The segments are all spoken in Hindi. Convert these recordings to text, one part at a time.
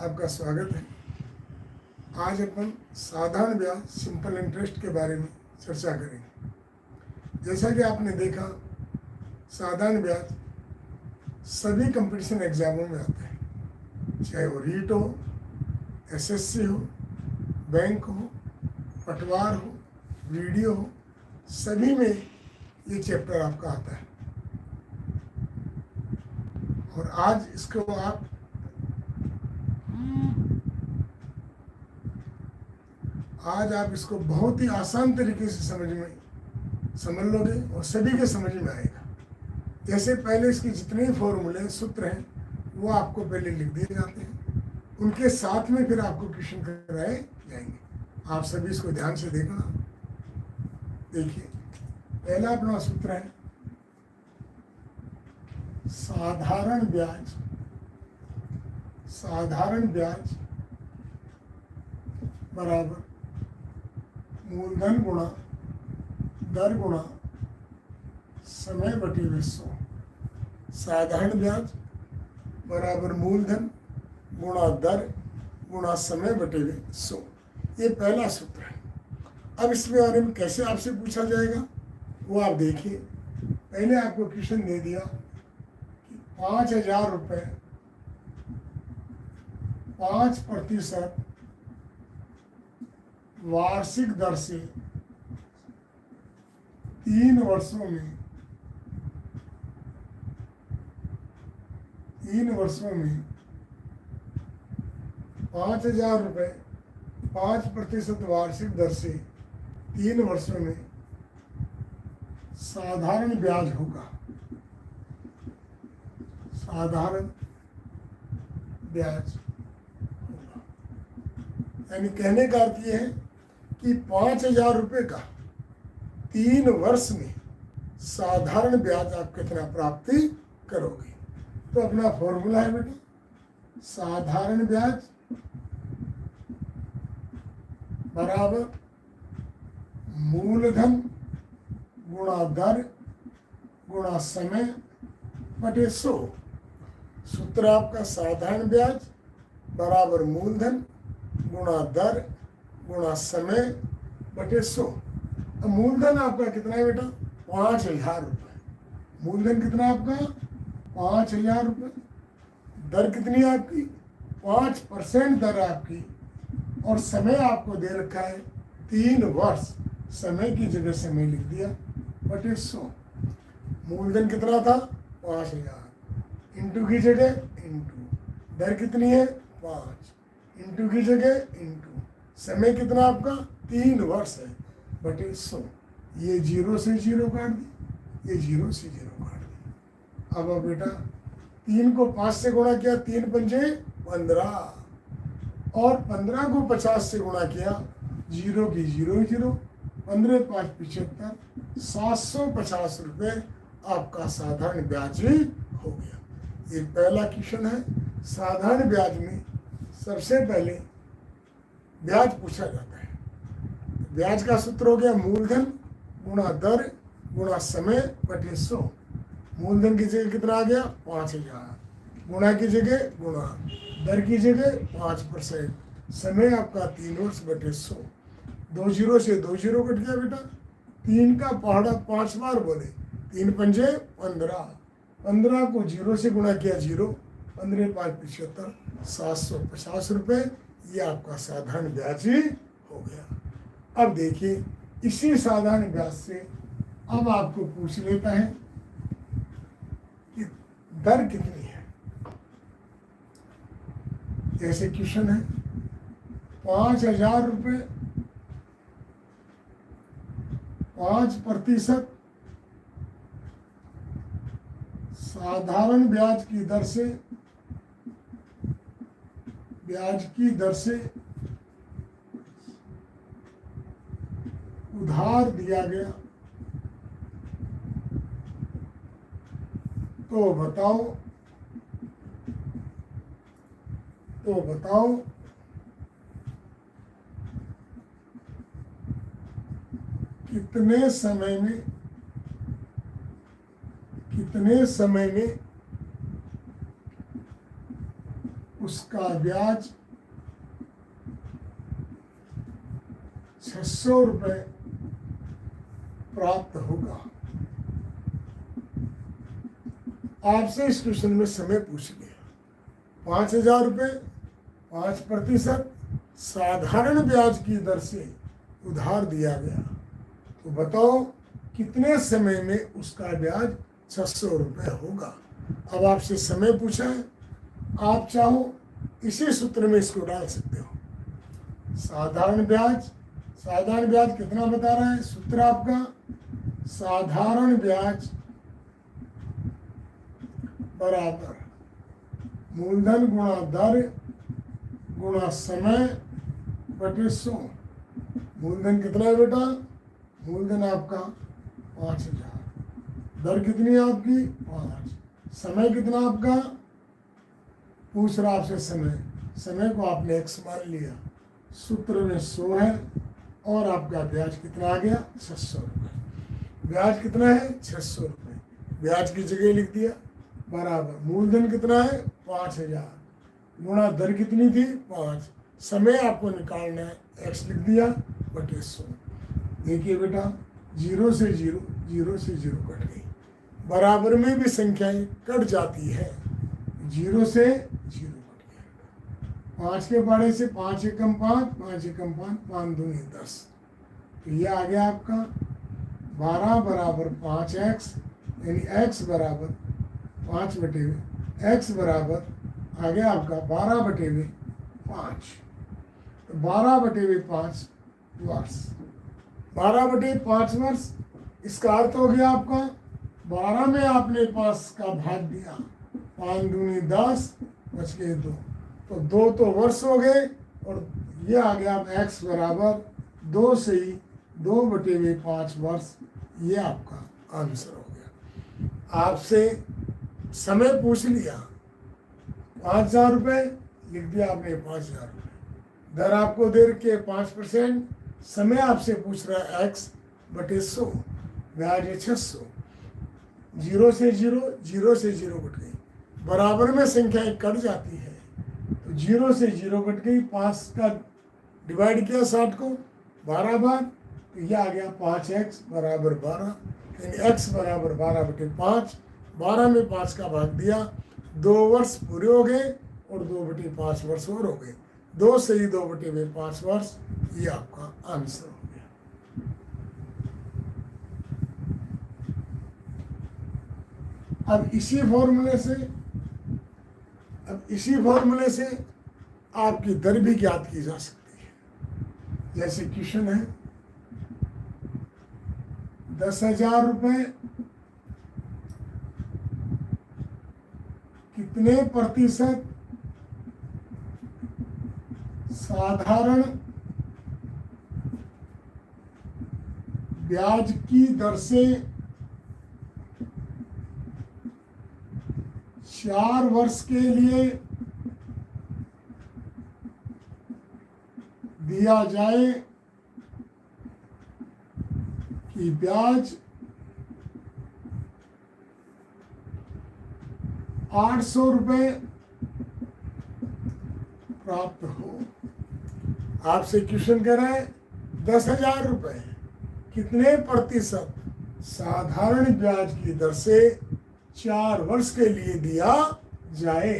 आपका स्वागत है। आज अपन साधारण ब्याज सिंपल इंटरेस्ट के बारे में चर्चा करेंगे। जैसा कि आपने देखा, साधारण ब्याज सभी कंपटीशन एग्जामों में आता है, चाहे वो रीट हो, एसएससी हो, बैंक हो, पटवार हो, वीडियो हो, सभी में ये चैप्टर आपका आता है। और आज इसको आप इसको बहुत ही आसान तरीके से समझ लोगे और सभी के समझ में आएगा। जैसे पहले इसके जितने फॉर्मूले सूत्र हैं वो आपको पहले लिख दिए जाते हैं, उनके साथ में फिर आपको क्वेश्चन कराए जाएंगे। आप सभी इसको ध्यान से देखना। देखिए, पहला अपना सूत्र है साधारण ब्याज। साधारण ब्याज बराबर मूलधन गुणा दर गुणा समय बटे 100। साधारण ब्याज बराबर मूलधन गुणा दर गुणा समय बटे 100, ये पहला सूत्र है। अब इसमें बारे में कैसे आपसे पूछा जाएगा वो आप देखिए। पहले आपको क्वेश्चन दे दिया कि 5,000 रुपये 5% वार्षिक दर से 3 वर्षों में 5,000 रुपये 5% वार्षिक दर से 3 वर्षों में साधारण ब्याज होगा। साधारण ब्याज होगा, यानी कहने का अर्थ ये है कि 5,000 रुपये का 3 वर्ष में साधारण ब्याज आप कितना प्राप्ति करोगे। तो अपना फॉर्मूला है बेटा, साधारण ब्याज बराबर मूलधन गुणा दर गुणा समय बटे 100। सूत्र आपका साधारण ब्याज बराबर मूलधन गुणा दर गुणा समय बटे 100। अब मूलधन आपका कितना है बेटा? 5,000 रुपये। मूलधन कितना आपका? 5,000 रुपये। दर कितनी आपकी? 5% दर आपकी। और समय आपको दे रखा है 3 वर्ष। समय की जगह समय लिख दिया बटे 100। मूलधन कितना था? 5,000। इंटू की जगह इंटू। दर कितनी है? 5। इंटू की जगह इंटू। समय कितना आपका? 3 वर्ष है बटे 100। ये 0 से 0 काट दी, ये 0 से 0 काट दी। अब बेटा 3 को 5 से गुणा किया, 3 पंजे 15, और 15 को 50 से गुणा किया, 0 की 0 0, 15 5 75, 750 रुपये आपका साधारण ब्याज हो गया। ये पहला क्वेश्चन है। साधारण ब्याज में सबसे पहले ब्याज पूछा जाता है। ब्याज का सूत्र हो गया मूलधन गुणा दर गुणा समय बटे 100। मूलधन की जगह कितना आ गया? 5,000। गुणा की जगह गुणा, दर की जगह 5%, समय आपका 3 वर्ष बटे 100। 2 0 से 2 0 कट गया बेटा। 3 का पहाड़ा 5 बार बोले, 3 पंजे 15, 15 को 0 से गुणा किया 0, 15 5 75, 750 रुपये। ये आपका साधारण ब्याज ही हो गया। अब देखिए, इसी साधारण ब्याज से अब आपको पूछ लेता है कि दर कितनी है। जैसे क्वेश्चन है 5,000 रुपये 5% साधारण ब्याज की दर से उधार दिया गया, तो बताओ कितने समय में उसका का ब्याज 600 रुपये प्राप्त होगा। आपसे इस क्वेश्चन में समय पूछ लिया। 5,000 रुपये 5% साधारण ब्याज की दर से उधार दिया गया, तो बताओ कितने समय में उसका ब्याज 600 रुपये होगा। अब आपसे समय पूछा है, आप चाहो इसी सूत्र में इसको डाल सकते हो। साधारण ब्याज कितना बता रहा है सूत्र आपका, साधारण ब्याज बराबर मूलधन गुणा दर गुणा समय बटे 100। मूलधन कितना है बेटा, मूलधन आपका 5,000, दर कितनी है आपकी 5, समय कितना आपका, पूछ रहा आपसे समय को आपने x मान लिया, सूत्र में 100 है और आपका ब्याज कितना आ गया 600 रुपये। ब्याज कितना है 600 रुपये, ब्याज की जगह लिख दिया बराबर मूलधन कितना है 5,000 गुणा दर कितनी थी 5, समय आपको निकालना है x लिख दिया बटे 100। देखिए बेटा 0 से 0 कट गई, बराबर में भी संख्याएं कट जाती है, 0 से 0 कट गया। 5 के बड़े से 5 एकम 5, 5 एकम 5, 5 दूनी 10, तो ये आ गया आपका 12 बराबर 5x, यानी x बराबर 5 बटे x बराबर आ गया आपका 12 बटे 5, तो 12 बटे 5 वर्ष, 12 बटे 5 वर्ष। इसका अर्थ हो गया आपका 12 में आपने 5 का भाग दिया, 5 दूनी 10 बच गए 2, तो 2 तो वर्ष हो गए, और ये आ गया x बराबर 2 से ही 2 बटे 5 वर्ष, ये आपका आंसर हो गया। आपसे समय पूछ लिया, 5,000 रुपये लिख दिया आपने 5,000 रुपये, दर आपको दे रखी है 5%, समय आपसे पूछ रहा है x बटे 100, ब्याज है 600, 0 से 0 कट गई, बराबर में संख्याएं कट जाती है, तो 0 से 0 कट गई, 5 का डिवाइड किया 60 को 12 बार, तो यह आ गया 5x बराबर 12, यानी x बराबर 12 बटे 5, 12 में 5 का भाग दिया, 2 वर्ष पूरे हो गए और 2 बटे 5 वर्ष और हो गए, 2 से ही 2 बटे 5 वर्ष, ये आपका आंसर हो गया। अब इसी फॉर्मूले से आपकी दर भी ज्ञात की जा सकती है। जैसे क्वेश्चन है 10,000 रुपये कितने प्रतिशत साधारण ब्याज की दर से 4 वर्ष के लिए दिया जाए कि ब्याज 800 रुपये प्राप्त हो। आपसे क्वेश्चन कर रहा है 10,000 रुपये कितने प्रतिशत साधारण ब्याज की दर से 4 वर्ष के लिए दिया जाए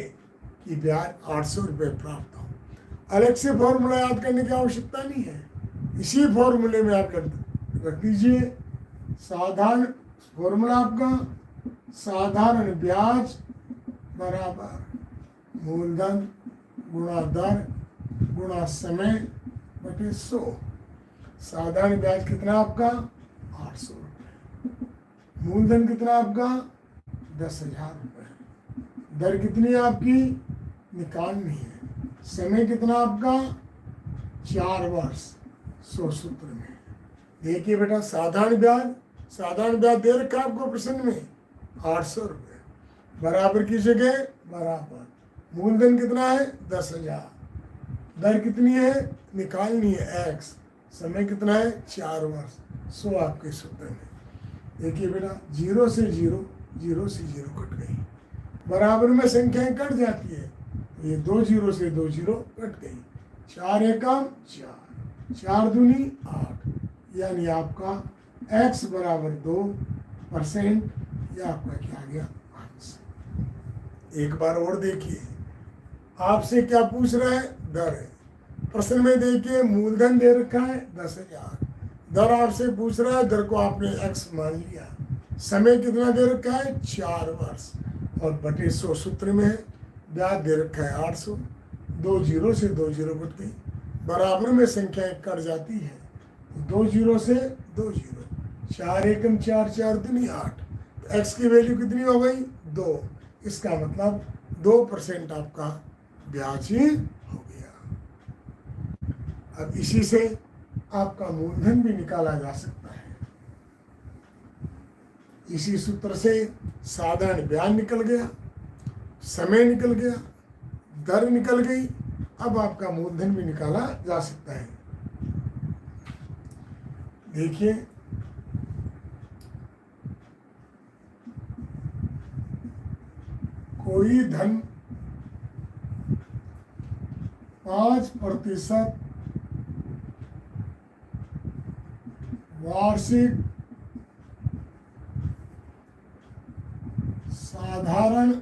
कि ब्याज 800 रुपये प्राप्त हो। अलग से फॉर्मूला याद करने की आवश्यकता नहीं है, इसी फॉर्मूले में आप रख दीजिए। साधारण फॉर्मूला आपका साधारण ब्याज बराबर मूलधन गुणा दर गुणा समय बटे 100। साधारण ब्याज कितना आपका 800 रुपये, मूलधन कितना आपका 10,000 रुपये, दर कितनी आपकी निकालनी है, समय कितना आपका 4 वर्ष 100 सूत्र में। देखिए बेटा साधारण ब्याज दे रखा आपको प्रश्न में 800 रुपये, बराबर की जगह बराबर, मूलधन कितना है 10,000, दर कितनी है निकालनी है x, समय कितना है 4 वर्ष 100 आपके सूत्र में। देखिए बेटा 0 से 0 कट गई, बराबर में संख्याएं कट जाती है, तो ये 2 जीरो से 2 जीरो कट गई, 4 एकम 4, 4 दूनी 8, यानी आपका x बराबर 2%, यह आपका क्या आ गया आंसर। एक बार और देखिए, आपसे क्या पूछ रहा है, दर है। प्रश्न में देखिए मूलधन दे रखा है 10,000, दर आपसे पूछ रहा है, दर को आपने x मान लिया, समय कितना दे रखा है 4 वर्ष, और बटे 100 सूत्र में है, ब्याज दे रखा है 800, 2 जीरो से 2 जीरो कट गई, बराबर में संख्याएं कट जाती है, 2 जीरो से 2 जीरो, 4 एकम 4, 4 दूनी 8, तो x की वैल्यू कितनी हो गई 2, इसका मतलब 2% आपका ब्याज ही हो गया। अब इसी से आपका मूलधन भी निकाला जा सकता है, इसी सूत्र से साधारण ब्याज निकल गया, समय निकल गया, दर निकल गई, अब आपका मूलधन भी निकाला जा सकता है। देखिए कोई धन 5% वार्षिक साधारण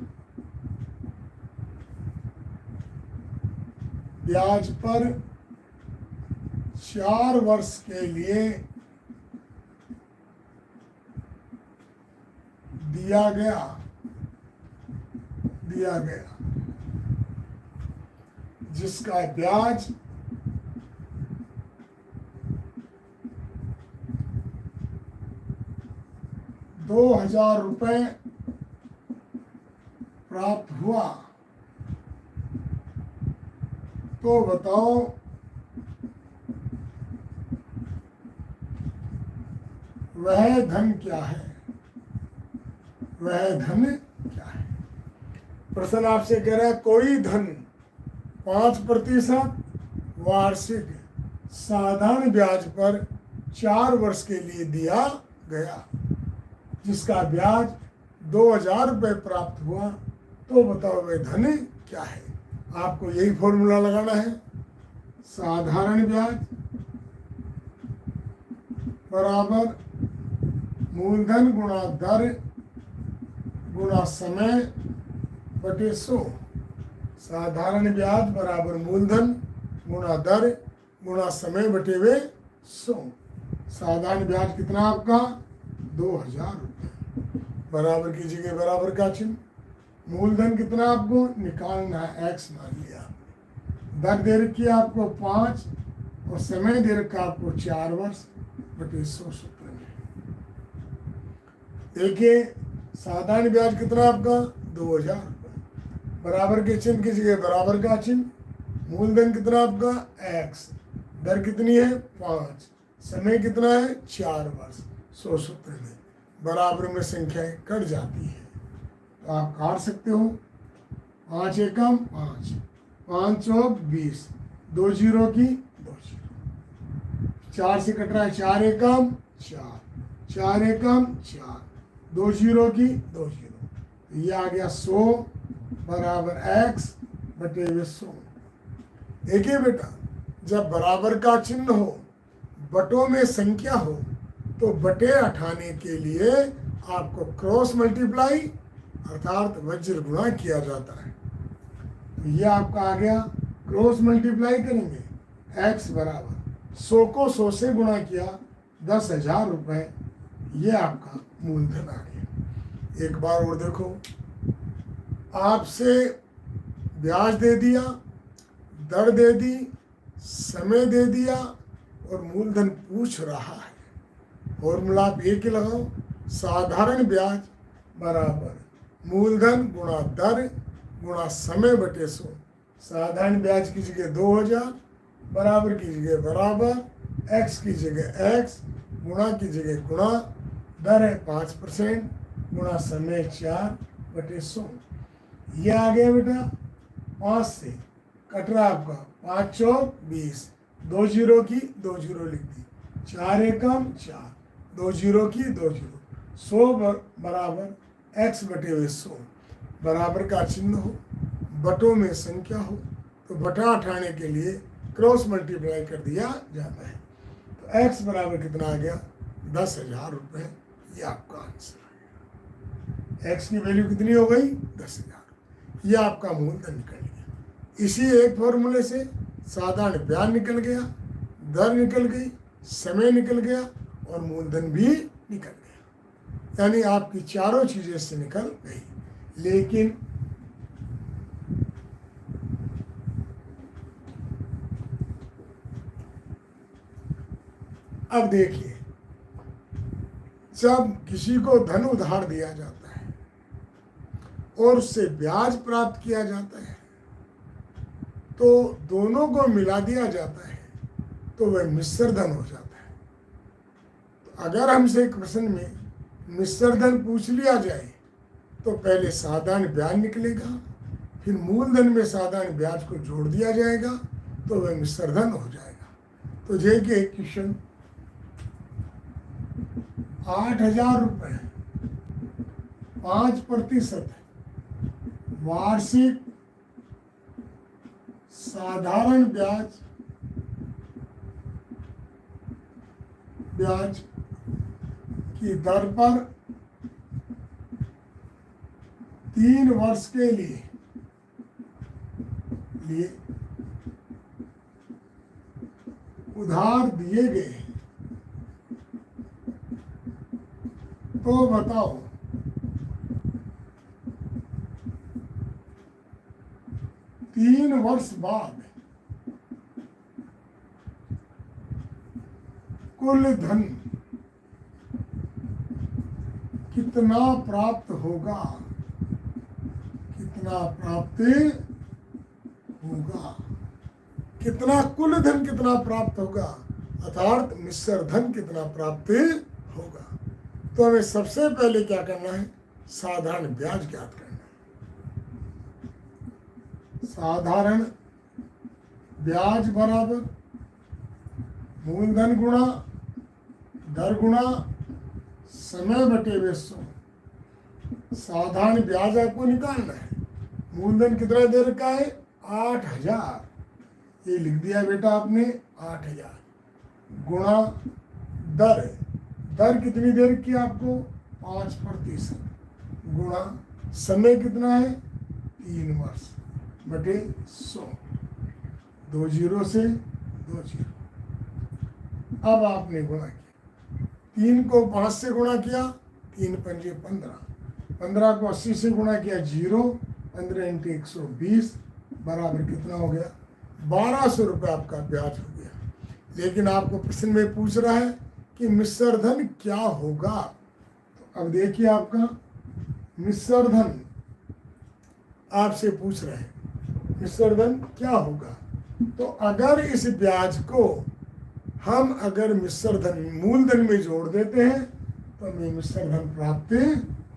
ब्याज पर 4 वर्ष के लिए दिया गया जिसका ब्याज ₹2,000 प्राप्त हुआ, तो बताओ वह धन क्या है, वह धन क्या है। प्रश्न आपसे कह रहा है कोई धन 5% वार्षिक साधारण ब्याज पर 4 वर्ष के लिए दिया गया, जिसका ब्याज ₹2,000 प्राप्त हुआ, तो बताओ वह धन क्या है। आपको यही फॉर्मूला लगाना है, साधारण ब्याज बराबर मूलधन गुणा दर गुणा समय बटे 100। साधारण ब्याज बराबर मूलधन गुणा दर गुणा समय बटे हुए 100। साधारण ब्याज कितना आपका ₹2,000, बराबर की जगह बराबर का चिन्ह, मूलधन कितना आपको निकालना है, x मान लिया, दर दे रखी है आपको 5 और समय दे रखा आपको 4 वर्ष बटे 100 सूत्र में। देखिए साधारण ब्याज कितना आपका ₹2,000, बराबर के चिन्ह की जगह बराबर का चिन्ह, मूलधन कितना आपका x, दर कितनी है 5, समय कितना है 4 वर्ष, 100 सूत्र में, बराबर में संख्याएं कट जाती है, तो आप काट सकते हो, 5 एकम 5, 5 चौक 20, 2 जीरो की 2 जीरो, 4 से कट रहा है 4 एकम 4, 4 एकम 4, 2 जीरो की 2 जीरो, ये आ गया 100 बराबर x बटे 100। देखिए बेटा, जब बराबर का चिन्ह हो, बटों में संख्या हो, तो बटे हटाने के लिए आपको क्रॉस मल्टीप्लाई अर्थात वज्र गुणा किया जाता है। तो ये आपका आ गया, क्रॉस मल्टीप्लाई करेंगे, x बराबर 100 को 100 से गुणा किया, ₹10,000, ये आपका मूलधन आ गया। एक बार और देखो, आपसे ब्याज दे दिया, दर दे दी, समय दे दिया और मूलधन पूछ रहा है, फॉर्मूला आप एक ही लगाओ, साधारण ब्याज बराबर मूलधन गुणा दर गुणा समय बटे 100। साधारण ब्याज की जगह 2,000, बराबर की जगह बराबर, x की जगह x, गुणा की जगह गुणा, दर है 5% गुणा समय 4 बटे 100। ये आ गया बेटा, 5 से कट रहा आपका 5 चौक 20, 2 जीरो की 2 जीरो लिख दी, 4 एकम 4, 2 जीरो की 2 जीरो, 100 बराबर x बटे हुए 100, बराबर का चिन्ह हो, बटों में संख्या हो तो बटा उठाने के लिए क्रॉस मल्टीप्लाई कर दिया जाता है। तो x बराबर कितना आ गया? 10,000 रुपये। ये आपका आंसर है। x की वैल्यू कितनी हो गई? 10,000। ये आपका मूलधन निकल गया। इसी एक फॉर्मूले से साधारण ब्याज निकल गया, दर निकल गई, समय निकल गया और मूलधन भी निकल गया। यानी आपकी चारों चीजें से निकल गई। लेकिन अब देखिए, जब किसी को धन उधार दिया जाता है और उससे ब्याज प्राप्त किया जाता है तो दोनों को मिला दिया जाता है तो वह मिश्र धन हो जाता है। तो अगर हमसे एक प्रश्न में मिश्र धन पूछ लिया जाए तो पहले साधारण ब्याज निकलेगा, फिर मूलधन में साधारण ब्याज को जोड़ दिया जाएगा तो वह मिश्र धन हो जाएगा। तो देखिए क्वेश्चन, 8,000 रुपये 5% वार्षिक साधारण ब्याज की दर पर 3 वर्ष के लिए उधार दिए गए, तो बताओ तीन वर्ष बाद कुल धन कितना प्राप्त होगा? कितना प्राप्त होगा? कितना कुल धन कितना प्राप्त होगा अर्थात मिश्र धन कितना प्राप्त होगा? तो हमें सबसे पहले क्या करना है? साधारण ब्याज ज्ञात करना है। साधारण ब्याज बराबर मूलधन गुणा दर गुणा समय बटे 100। साधारण ब्याज आपको निकालना है। मूलधन कितना दे रखा है? 8,000। ये लिख दिया बेटा आपने 8,000 गुणा दर, दर कितनी दे रखी है आपको? 5% गुणा समय कितना है? 3 वर्ष बटे 100। 2 जीरो से 2 जीरो। अब आपने गुणा किया, 3 को 5 से गुणा किया, 3 पंजे 15, 15 को 80 से गुणा किया 0, 15 इंटू 120 बराबर कितना हो गया? 1,200 रुपये आपका ब्याज हो गया। लेकिन आपको प्रश्न में पूछ रहा है कि मिश्र धन क्या होगा। तो अब देखिए आपका मिश्र धन आपसे पूछ रहे हैं मिश्र धन क्या होगा। तो अगर इस ब्याज को हम अगर मिश्र धन मूलधन में जोड़ देते हैं तो हमें मिश्र धन प्राप्त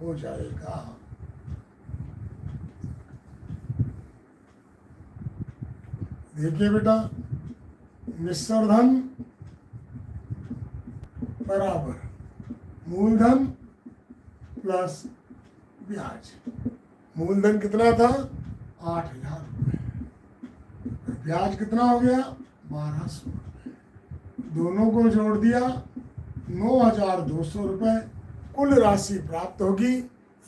हो जाएगा। देखिए बेटा, मिश्र धन बराबर मूलधन प्लस ब्याज। मूलधन कितना था? 8,000 रुपये। ब्याज कितना हो गया? 1,200 रुपये। दोनों को जोड़ दिया 9,200 रुपये कुल राशि प्राप्त होगी।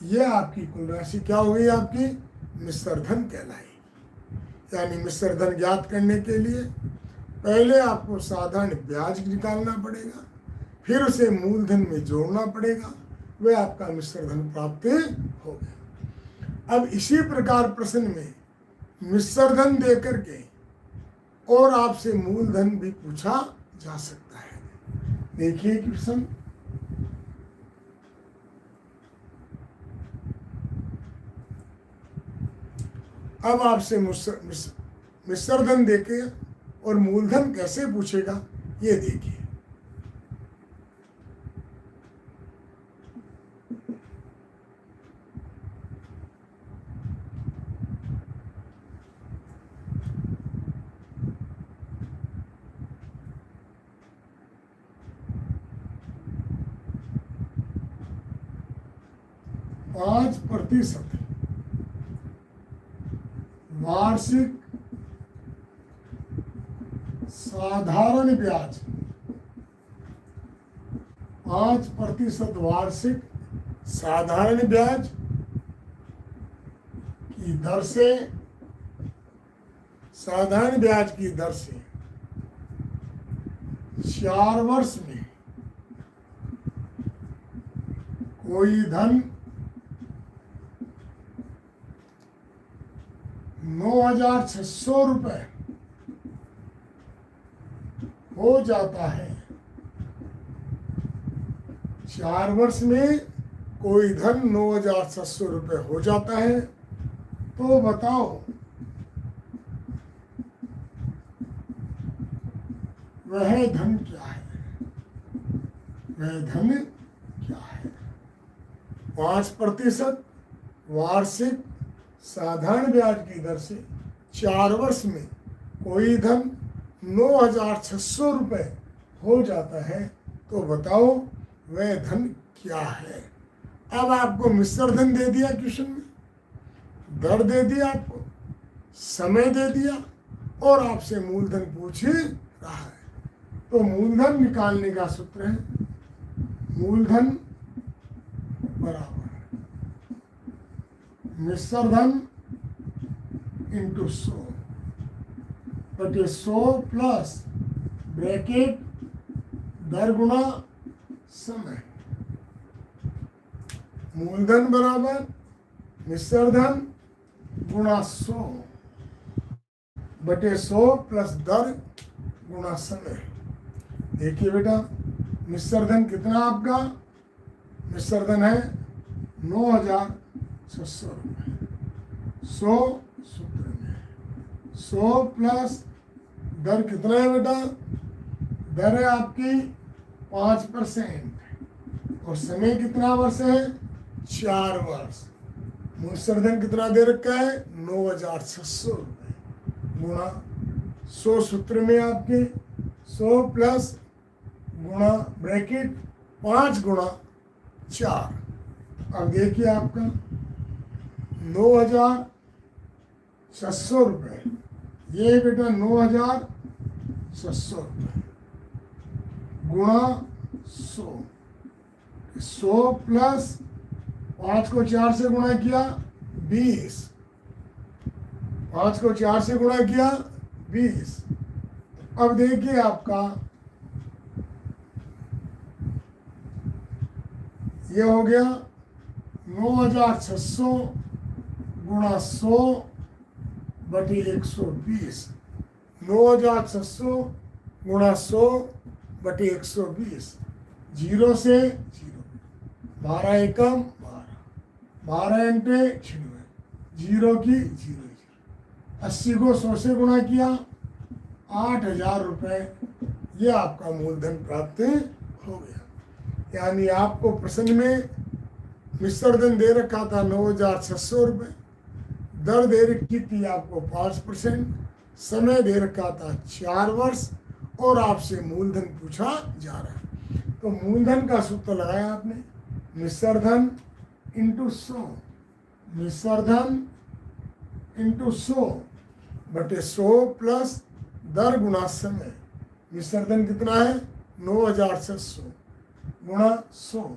ये आपकी कुल राशि क्या हो गई? आपकी मिश्र धन कहलाई। यानी मिश्र धन ज्ञात करने के लिए पहले आपको साधारण ब्याज निकालना पड़ेगा, फिर उसे मूलधन में जोड़ना पड़ेगा, वह आपका मिश्र धन प्राप्त हो गया। अब इसी प्रकार प्रश्न में मिश्र धन दे करके और आपसे मूलधन भी पूछा जा सकता है। देखिए प्रश्न, अब आपसे मिश्र धन देके और मूलधन कैसे पूछेगा ये देखिए। वार्षिक साधारण ब्याज 5% वार्षिक साधारण ब्याज की दर से, साधारण ब्याज की दर से 4 वर्ष में कोई धन 9,600 रुपये हो जाता है। 4 वर्ष में कोई धन 9,600 रुपये हो जाता है, तो बताओ वह धन क्या है? वह धन क्या है? 5% वार्षिक साधारण ब्याज की दर से 4 वर्ष में कोई धन 9,600 रुपये हो जाता है, तो बताओ वह धन क्या है? अब आपको मिश्र धन दे दिया क्वेश्चन में, दर दे दिया, आपको समय दे दिया, और आपसे मूलधन पूछ रहा है। तो मूलधन निकालने का सूत्र है मूलधन बराबर मिश्र धन इंटू 100 बटे 100 प्लस ब्रैकेट दर गुणा समय। मूलधन बराबर मिश्र धन गुणा 100 बटे 100 प्लस दर गुणा समय। देखिए बेटा, मिश्र धन कितना आपका? मिश्र धन है 9,600 रुपये। 100 सूत्र में 100 प्लस दर कितना है बेटा? दर है आपकी 5% और समय कितना वर्ष है? 4 वर्ष। मिश्र धन कितना दे रखा है? 9,600 रुपये गुणा 100 सूत्र में आपके 100 प्लस गुणा ब्रैकेट 5 गुणा 4। अब देखिए आपका 9,600 रुपये, ये बेटा 9,600 रुपये गुणा 100। 100 प्लस 5 को 4 से गुणा किया 20, 5 को 4 से गुणा किया 20। अब देखिए आपका ये हो गया 9,600 गुणा 100 बटी 120। 9,600 गुणा 100 बटी 120। 0 से 0, 12 एकम 12, 12 अंटे 96, 0 की 0। 80 को 100 से गुणा किया 8,000 रुपये, ये आपका मूलधन प्राप्त हो गया। यानी आपको प्रश्न में मिश्र धन दे रखा था 9,600 रुपये, दर दे रखी थी आपको 5%, समय दे रखा था 4 वर्ष, और आपसे मूलधन पूछा जा रहा है। तो मूलधन का सूत्र लगाया आपने, मिश्र धन इंटू 100, मिश्र धन इंटू 100 बटे 100 प्लस दर गुणा समय। मिश्र धन कितना है? 9,600 गुणा 100।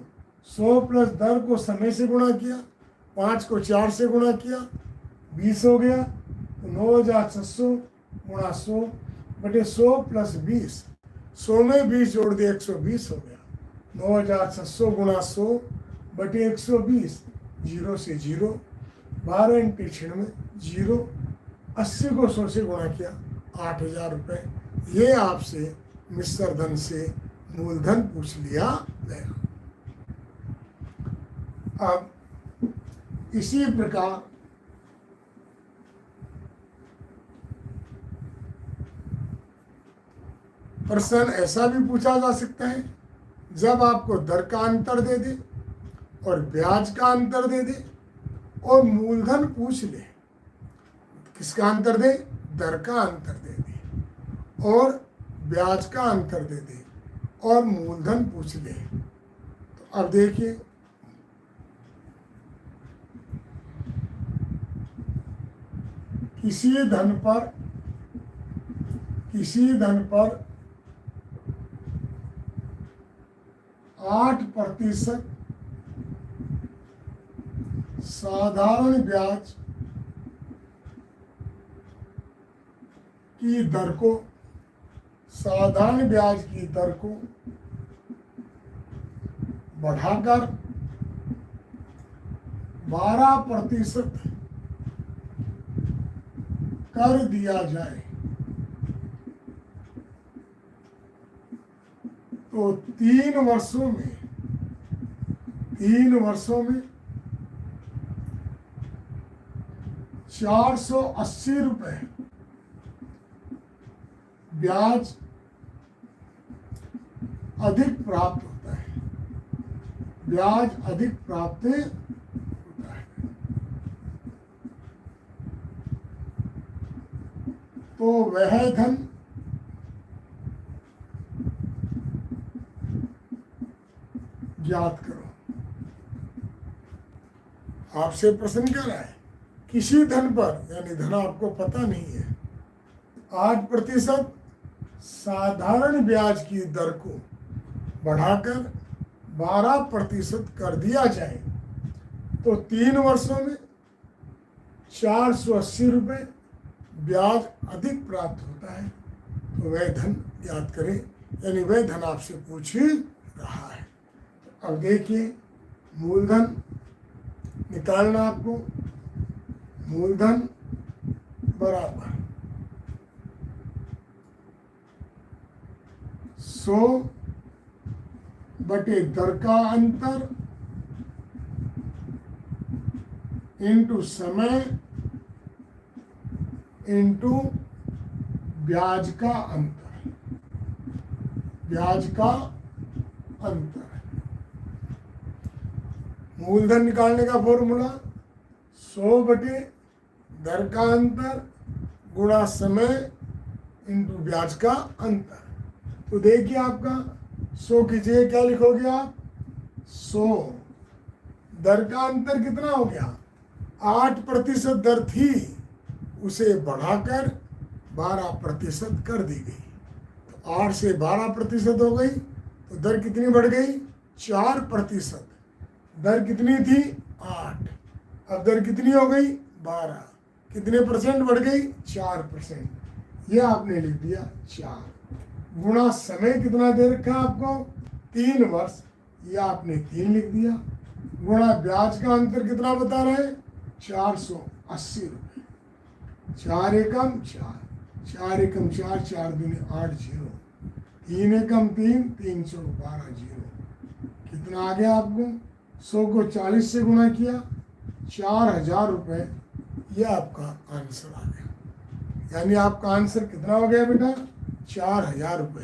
100 प्लस दर को समय से गुणा किया, 5 को 4 से गुणा किया 20 हो गया। तो 9,600 गुणा 100 बटे 100 प्लस 20, 100 में 20 जोड़ दिया 120 हो गया। 9,600 गुणा 100 बटे 120, 0 से 0, 12 इंटू 96, 0। 80 को 100 से गुणा किया 8,000 रुपये। ये आपसे मिश्र धन से मूलधन पूछ लिया गया। अब इसी प्रकार प्रश्न ऐसा भी पूछा जा सकता है, जब आपको दर का अंतर दे दे और ब्याज का अंतर दे दे और मूलधन पूछ ले। किसका अंतर दे? दर का अंतर दे दे और ब्याज का अंतर दे दे और मूलधन पूछ ले। तो अब देखिए, किसी धन पर 8% साधारण ब्याज की दर को बढ़ाकर 12% कर दिया जाए तो 3 वर्षों में 480 रुपये ब्याज अधिक प्राप्त होता है। तो वह धन ज्ञात करो। आपसे प्रश्न क्या रहा है? किसी धन पर, यानी धन आपको पता नहीं है, 8% साधारण ब्याज की दर को बढ़ाकर 12% कर दिया जाए तो 3 वर्षों में 480 रुपये ब्याज अधिक प्राप्त होता है। तो वह धन याद करें, यानी वह धन आपसे पूछ रहा है। तो अब देखिए, मूलधन निकालना आपको। मूलधन बराबर 100 बटे दर का अंतर इंटू समय इंटू ब्याज का अंतर। मूलधन निकालने का फॉर्मूला 100 बटे दर का अंतर गुणा समय इंटू ब्याज का अंतर। तो देखिए, आपका 100 की जगह क्या लिखोगे आप? 100 दर का अंतर कितना हो गया? 8% दर थी, उसे बढ़ाकर 12% कर दी गई। तो 8 से 12% हो गई, तो दर कितनी बढ़ गई? 4%। दर कितनी थी? 8। अब दर कितनी हो गई? 12। कितने परसेंट बढ़ गई? 4%। ये आपने लिख दिया 4 गुणा समय कितना दे रखा आपको? 3 वर्ष, ये आपने 3 लिख दिया, गुणा ब्याज का अंतर कितना बता रहे हैं? 480 रुपये। 4 एकम 4, 4 एकम 4, 4 दूनी 8 जीरो, 3 एकम 3, 3 चौक 12 जीरो। कितना आ गया आपको? 100 को 40 से गुणा किया, 4000 रुपये। ये आपका आंसर आ गया। यानी आपका आंसर कितना हो गया बेटा? 4000 रुपये।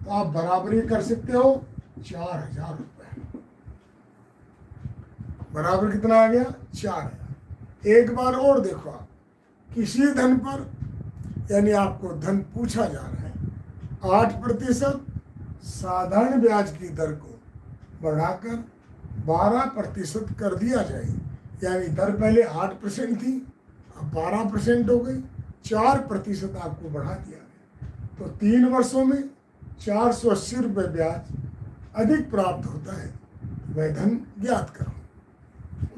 तो आप बराबरी कर सकते हो 4000 रुपये। बराबर कितना आ गया? 4000। एक बार और देखो आप, किसी धन पर, यानी आपको धन पूछा जा रहा है, 8% साधारण ब्याज की दर को बढ़ाकर 12% कर दिया जाए। यानी दर पहले 8% थी, अब 12% हो गई, 4% आपको बढ़ा दिया गया। तो 3 वर्षों में 480 रुपये ब्याज अधिक प्राप्त होता है। वह धन ज्ञात करो।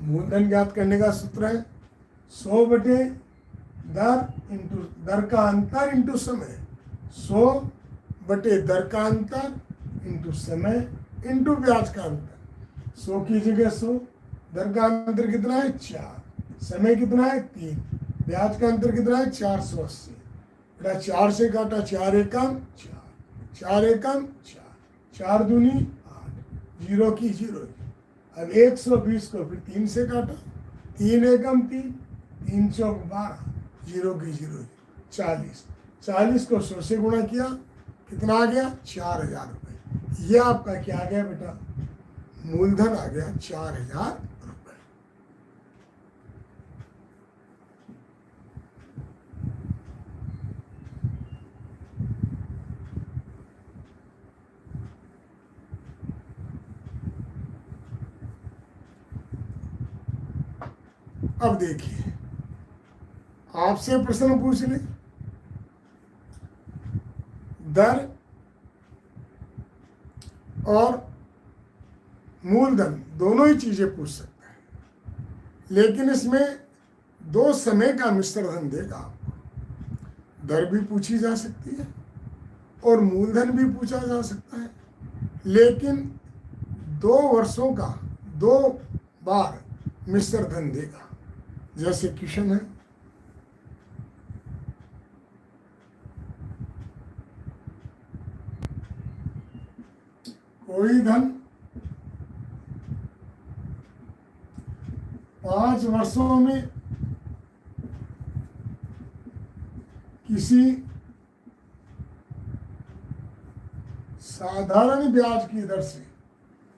मूलधन ज्ञात करने का सूत्र है 100 बटे दर इंटू दर का अंतर इंटू समय। 100 बटे दर का अंतर इंटू समय इंटू ब्याज का अंतर। 100 की जगह 100, दर का अंतर कितना है? 4, समय कितना है? 3, ब्याज का अंतर कितना है? 480। बेटा 4 से काटा 4 एकम 4, 4 एकम 4, 4 दूनी 8, जीरो की जीरो। अब 120 को फिर 3 से काटा, 3 एकम 3, 3 चौक 12, जीरो की जीरो, 40। 40 को 100 से गुणा किया, कितना आ गया? 4000 रुपये। ये आपका क्या आ गया बेटा? मूलधन आ गया 4000 रुपये। अब देखिए, आपसे प्रश्न पूछ ले, दर और मूलधन दोनों ही चीजें पूछ सकता है, लेकिन इसमें दो समय का मिश्र धन देगा आपको। दर भी पूछी जा सकती है और मूलधन भी पूछा जा सकता है, लेकिन 2 वर्षों का 2 बार मिश्र धन देगा। जैसे क्वेश्चन है, कोई धन 5 वर्षों में किसी साधारण ब्याज की दर से,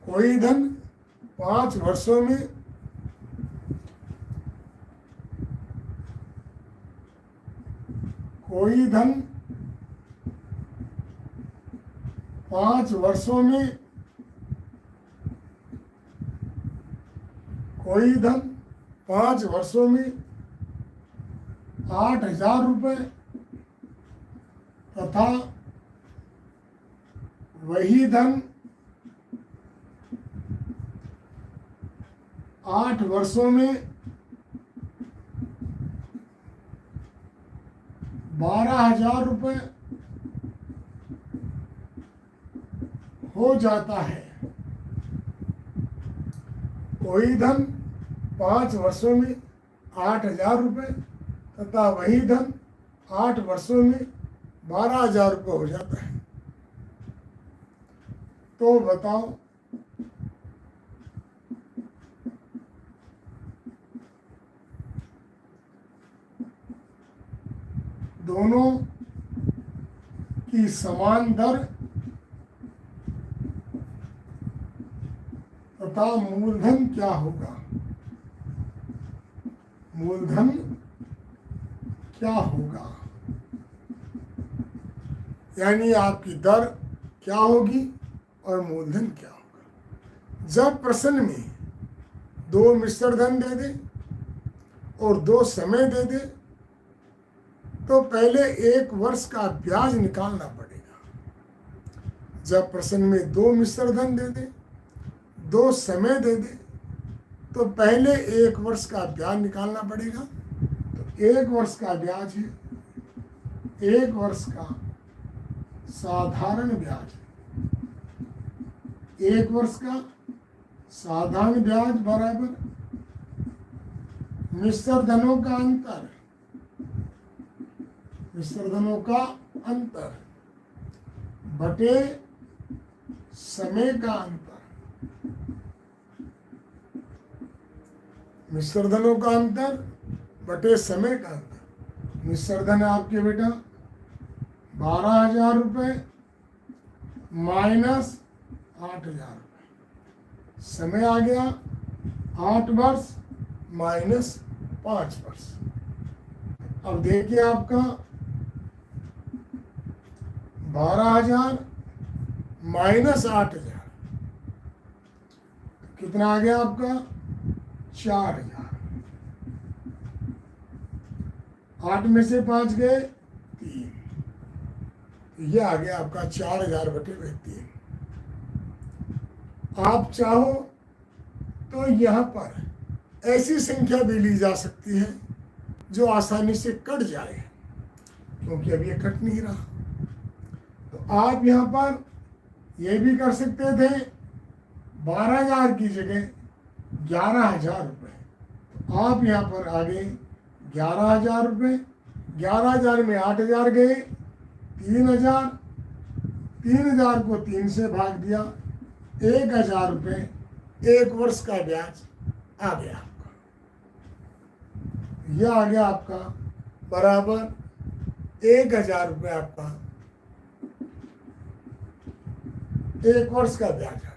कोई धन 5 वर्षों में कोई धन 5 वर्षों में कोई धन 5 वर्षों में 8,000 रुपये तथा वही धन 8 वर्षों में 12,000 रुपये हो जाता है। कोई धन 5 वर्षों में 8,000 रुपये तथा वही धन 8 वर्षों में 12,000 रुपये हो जाता है, तो बताओ दोनों की समान दर तथा मूलधन क्या होगा। मूलधन क्या होगा, यानी आपकी दर क्या होगी और मूलधन क्या होगा। जब प्रश्न में 2 मिश्र धन दे दे और 2 समय दे दे, तो पहले 1 वर्ष का ब्याज निकालना पड़ेगा। जब प्रश्न में 2 मिश्र धन दे दे, 2 समय दे दे, तो पहले 1 वर्ष का ब्याज निकालना पड़ेगा। तो 1 वर्ष का ब्याज है, 1 वर्ष का साधारण ब्याज, 1 वर्ष का साधारण ब्याज बराबर मिश्र धनों का अंतर, मिश्र धनों का अंतर बटे समय का अंतर। मिश्र धनों का अंतर बटे समय का अंतर। मिश्र धन आपके बेटा 12,000 रुपये माइनस 8,000 रुपये। समय आ गया 8 वर्ष माइनस 5 वर्ष। अब देखिए आपका 12,000 माइनस 8,000 कितना आ गया आपका 4,000। 8 में से 5 गए 3, ये आ गया आपका 4,000 बटे 3। आप चाहो तो यहाँ पर ऐसी संख्या भी ली जा सकती है जो आसानी से कट जाए, क्योंकि अब ये कट नहीं रहा। तो आप यहाँ पर ये भी कर सकते थे 12,000 की जगह 11,000 रुपये। तो आप यहाँ पर आगे 11,000 रुपये, 11,000 में 8,000 गए 3,000, 3,000 को 3 से भाग दिया, 1,000 रुपये 1 वर्ष का ब्याज आ गया आपका। यह आ गया आपका बराबर 1,000 रुपये आपका 1 वर्ष का ब्याज आ गया।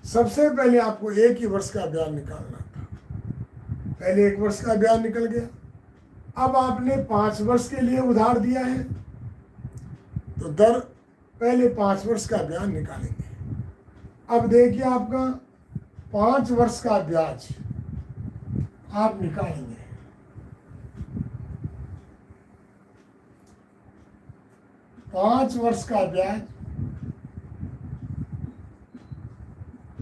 सबसे पहले आपको 1 ही वर्ष का ब्याज निकालना था, पहले 1 वर्ष का ब्याज निकल गया। अब आपने 5 वर्ष के लिए उधार दिया है, तो दर पहले 5 वर्ष का ब्याज निकालेंगे। अब देखिए आपका 5 वर्ष का ब्याज आप निकालेंगे। 5 वर्ष का ब्याज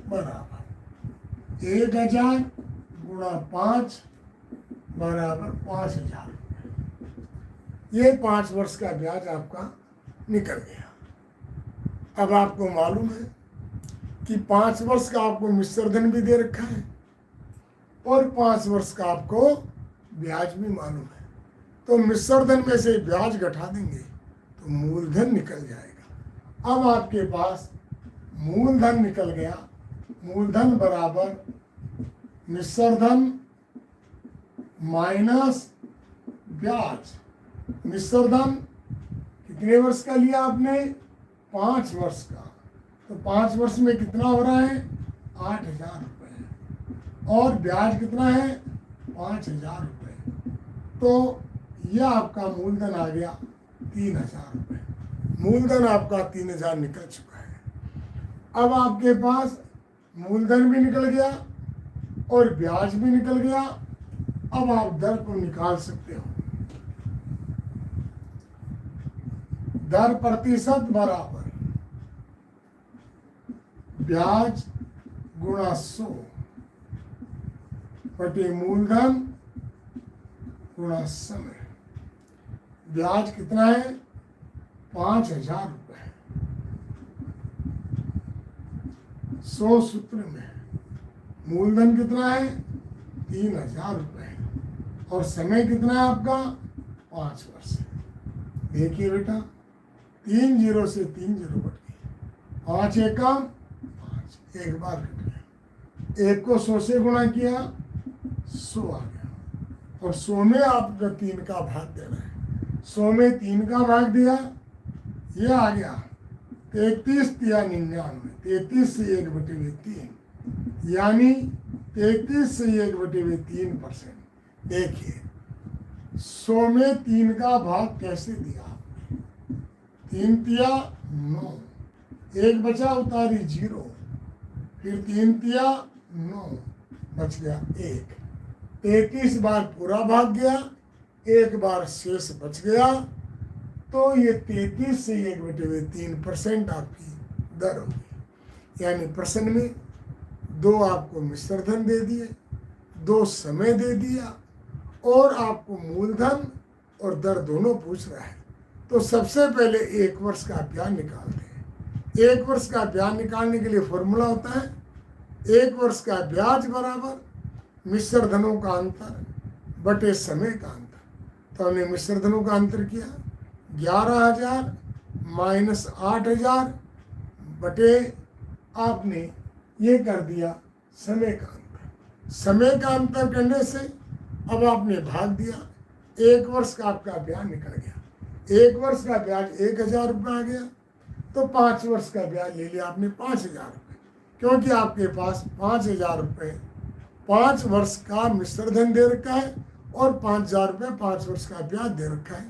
बराबर 1000 गुणा 5 बराबर 5000। ये 5 वर्ष का ब्याज आपका निकल गया। अब आपको मालूम है कि 5 वर्ष का आपको मिश्र धन भी दे रखा है और 5 वर्ष का आपको ब्याज भी मालूम है। तो मिश्र धन में से ब्याज घटा देंगे तो मूलधन निकल जाएगा। अब आपके पास मूलधन निकल गया। मूलधन बराबर मिश्र धन माइनस ब्याज। मिश्र धन कितने वर्ष का लिया आपने? 5 वर्ष का। तो 5 वर्ष में कितना हो रहा है? 8000 रुपये। और ब्याज कितना है? 5000 रुपये। तो यह आपका मूलधन आ गया 3000 रुपये। मूलधन आपका 3000 निकल चुका है। अब आपके पास मूलधन भी निकल गया और ब्याज भी निकल गया। अब आप दर को निकाल सकते हो। दर प्रतिशत बराबर ब्याज गुणा 100 बटे मूलधन गुणा समय। ब्याज कितना है? 5000 रुपये। 100 सूत्र में मूलधन कितना है? 3000 रुपये और समय कितना है आपका? 5 वर्ष। देखिए बेटा, 3 0 से 3 0 कट गए। 5 एकम 5, एक बार कट गया। 1 को 100 से गुणा किया, 100 आ गया। और 100 में आपको 3 का भाग देना है। 100 में 3 का भाग दिया, ये आ गया 33 या 99। 33 से 1/3 यानी 33 से 1/3%। देखिए 100 में 3 का भाग कैसे दिया आपने? 3 तिया 9, 1 बचा उतारी 0, फिर 3 तिया 9, बच गया 1। 33 बार पूरा भाग गया, 1 बार शेष बच गया। तो ये 33 से 1/3% आपकी दर होगी। यानी प्रश्न में 2 आपको मिश्र धन दे दिए, 2 समय दे दिया और आपको मूलधन और दर दोनों पूछ रहा है। तो सबसे पहले 1 वर्ष का ब्याज निकालते हैं। 1 वर्ष का ब्याज निकालने के लिए फॉर्मूला होता है 1 वर्ष का ब्याज बराबर मिश्र धनों का अंतर बटे समय का अंतर। तो हमने मिश्र धनों का अंतर किया 11000 माइनस 8000 बटे आपने ये कर दिया समय का अंतर। समय का अंतर करने से अब आपने भाग दिया। 1 वर्ष का आपका ब्याज निकल गया। 1 वर्ष का ब्याज 1000 रुपये आ गया। तो 5 वर्ष का ब्याज ले लिया आपने 5000 रुपये, क्योंकि आपके पास 5000 रुपये 5 वर्ष का मिश्र धन दे रखा है और 5000 रुपये 5 वर्ष का ब्याज दे रखा है।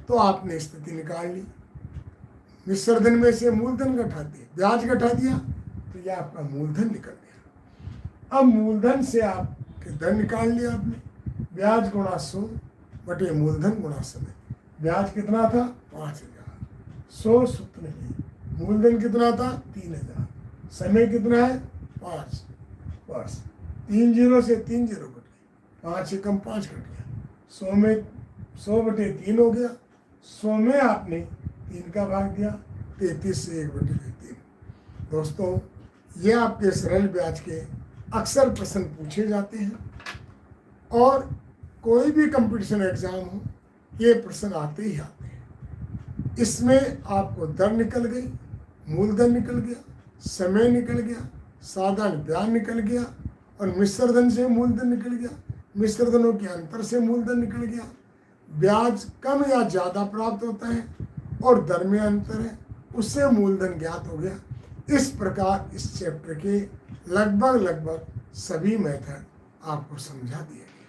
तो आपने स्थिति निकाल ली। मिश्र धन में से मूलधन घटा दिया, ब्याज घटा दिया, तो यह आपका मूलधन निकल गया। अब मूलधन से आपके धन निकाल लिया आपने। ब्याज गुणा 100 बटे मूलधन गुणा समय। ब्याज कितना था? 5000। 100 सूत्र में मूलधन कितना था? 3000। समय कितना है? 5 वर्ष। 3 0 से 3 0 कट गए। 5 एकम 5 कट गया। 100 में 100/3 हो गया। 100 में आपने 3 का भाग दिया, 33 से 1/3। दोस्तों, ये आपके सरल ब्याज के अक्सर प्रश्न पूछे जाते हैं और कोई भी कंपटीशन एग्जाम हो ये प्रश्न आते ही आते हैं। इसमें आपको दर निकल गई, मूलधन निकल गया, समय निकल गया, साधारण ब्याज निकल गया और मिश्र धन से मूलधन निकल गया, मिश्र धनों के अंतर से मूलधन निकल गया। ब्याज कम या ज़्यादा प्राप्त होता है और दर में अंतर है, उससे मूलधन ज्ञात हो गया। इस प्रकार इस चैप्टर के लगभग सभी मेथड आपको समझा दिए गए।